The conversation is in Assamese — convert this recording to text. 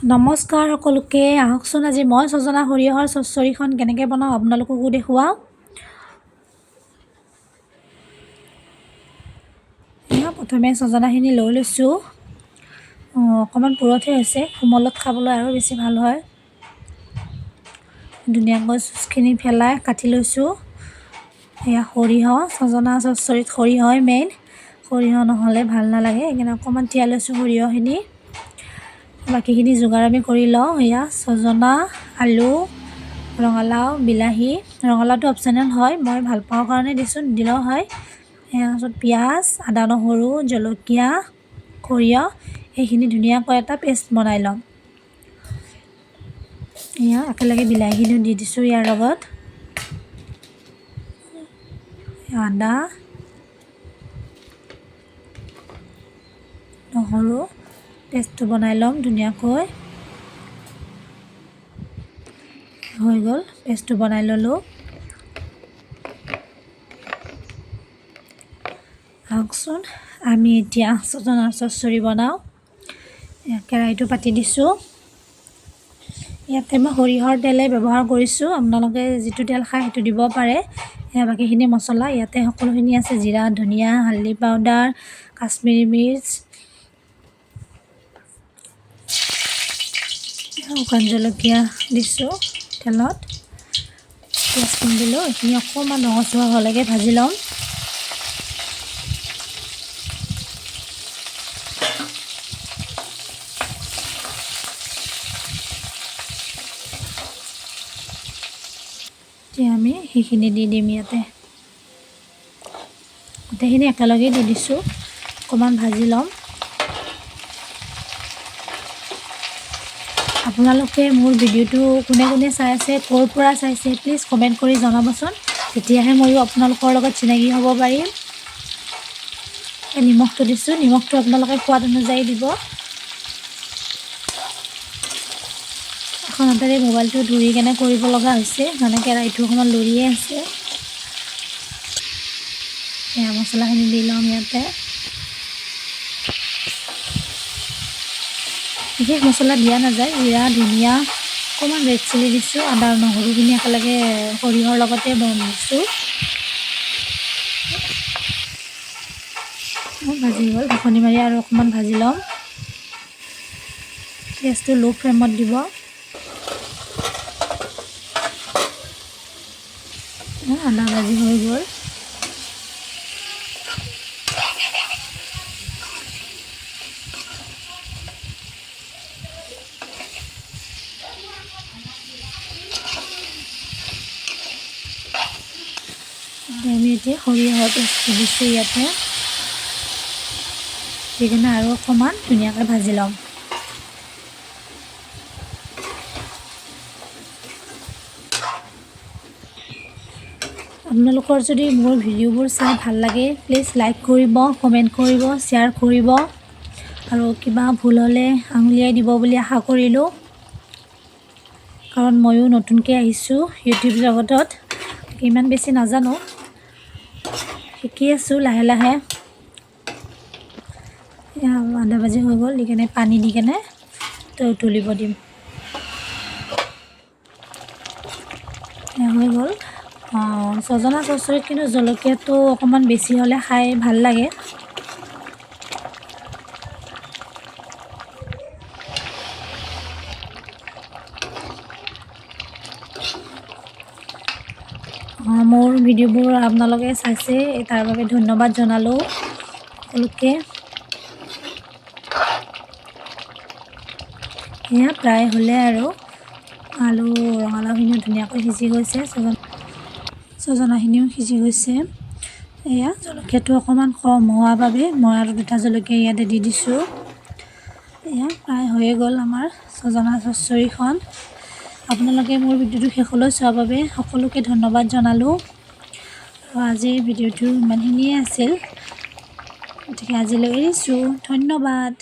নমস্কাৰ সকলোকে। আহকচোন আজি মই ছজনা সৰিয়হৰ চচ্চৰিখন কেনেকৈ বনাওঁ আপোনালোককো দেখুৱাওঁ। প্ৰথমে ছজনাখিনি লৈ লৈছোঁ। অকণমান পুৰঠে হৈছে, কোমলত খাবলৈ আৰু বেছি ভাল হয়। ধুনীয়াকৈ চুচখিনি পেলাই কাটি লৈছোঁ। এয়া সৰিয়হ, ছজনা চচ্চৰিত সৰিয়হই মেইন। সৰিয়হ নহ'লে ভাল নালাগে, সেইকাৰণে অকণমান তিয়াই লৈছোঁ সৰিয়হখিনি। বাকীখিনি যোগাৰ আমি কৰি লওঁ। এয়া ছজনা, আলু, ৰঙালাও, বিলাহী। ৰঙালাওটো অপশ্যনেল হয়, মই ভাল পাওঁ কাৰণে দিছোঁ, দিলেও হয়। তাৰপিছত পিঁয়াজ, আদা নহৰু, জলকীয়া, সৰিয়হ এইখিনি ধুনীয়াকৈ এটা পেষ্ট বনাই ল'ম। এয়া একেলগে বিলাহীখিনিও দি দিছোঁ ইয়াৰ লগত। আদা, নহৰু পেষ্টটো বনাই ল'ম ধুনীয়াকৈ। হৈ গ'ল, পেষ্টটো বনাই ল'লোঁ। আহকচোন আমি এতিয়া ছজনাৰ চচ্চৰি বনাওঁ। কেৰাহীটো পাতি দিছোঁ। ইয়াতে মই সৰিয়হৰ তেলে ব্যৱহাৰ কৰিছোঁ, আপোনালোকে যিটো তেল খায় সেইটো দিব পাৰে। বাকীখিনি মছলা ইয়াতে সকলোখিনি আছে, জিৰা, ধনিয়া, হালধি পাউডাৰ, কাশ্মীৰী মিৰ্চ, শুকান জলকীয়া দিছোঁ তেলত। পিঁয়াজখিনি দিলোঁ, এইখিনি অকণমান ৰঙচুৱা হোৱালৈকে ভাজি ল'ম। এতিয়া আমি সেইখিনি দি দিম ইয়াতে। গোটেইখিনি একেলগেই দি দিছোঁ, অকণমান ভাজি ল'ম। আপোনালোকে মোৰ ভিডিঅ'টো কোনে কোনে চাই আছে, ক'ৰ পৰা চাইছে প্লিজ কমেণ্ট কৰি জনাবচোন, তেতিয়াহে ময়ো আপোনালোকৰ লগত চিনাকি হ'ব পাৰিম। নিমখটো দিছোঁ, নিমখটো আপোনালোকে সোৱাদ অনুযায়ী দিব। এখন হাতেৰে মোবাইলটো ধৰি কেনে কৰিব লগা হৈছে, মানে কেৰাহীটো অকণমান লৰিয়ে আছে। এয়া মছলাখিনি দি ল'ম ইয়াতে। বিশেষ মছলা দিয়া নাযায়, জিৰা, ধনিয়া, অকণমান ৰেড চিলি দিছোঁ, আদা নহৰুখিনি একেলগে সৰিয়হৰ লগতে দিছোঁ। ভাজি গ'ল, ঢাকনি মাৰি আৰু অকণমান ভাজি ল'ম। গেছটো ল' ফ্লেমত দিব। আদা ভাজি হৈ গ'ল। আমি এতিয়া সৰিয়হৰ পেষ্টটো দিছোঁ ইয়াতে, দি কিনে আৰু অকণমান ধুনীয়াকৈ ভাজি ল'ম। আপোনালোকৰ যদি মোৰ ভিডিঅ'বোৰ চাই ভাল লাগে প্লিজ লাইক কৰিব, কমেণ্ট কৰিব, শ্বেয়াৰ কৰিব, আৰু কিবা ভুল হ'লে আঙুলিয়াই দিব বুলি আশা কৰিলোঁ। কাৰণ ময়ো নতুনকৈ আহিছোঁ ইউটিউব জগতত, ইমান বেছি নাজানো, শিকি আছোঁ লাহে লাহে। আদা ভাজি হৈ গ'ল, দি কেনে পানী দি কেনে উতলিব দিম। হৈ গ'ল। ছজনা চচ্চৰিত কিন্তু জলকীয়াটো অকণমান বেছি হ'লে খাই ভাল লাগে। মোৰ ভিডিঅ'বোৰ আপোনালোকে চাইছে, তাৰ বাবে ধন্যবাদ জনালোঁ সকলোকে। এয়া প্ৰায় হ'লে আৰু আলু ৰঙালাওখিনিও ধুনীয়াকৈ সিজি গৈছে, ছজনাখিনিও সিজি গৈছে। এয়া জলকীয়াটো অকণমান কম হোৱা বাবে মই আৰু 2টা জলকীয়া ইয়াতে দি দিছোঁ। এয়া প্ৰায় হৈয়ে গ'ল আমাৰ ছজনা চচ্চৰিখন। আপোনালোকে মোৰ ভিডিঅ'টো শেষলৈ চোৱাৰ বাবে সকলোকে ধন্যবাদ জনালোঁ। আৰু আজিৰ ভিডিঅ'টো ইমানখিনিয়ে আছিল, গতিকে আজিলৈ এৰিছোঁ, ধন্যবাদ।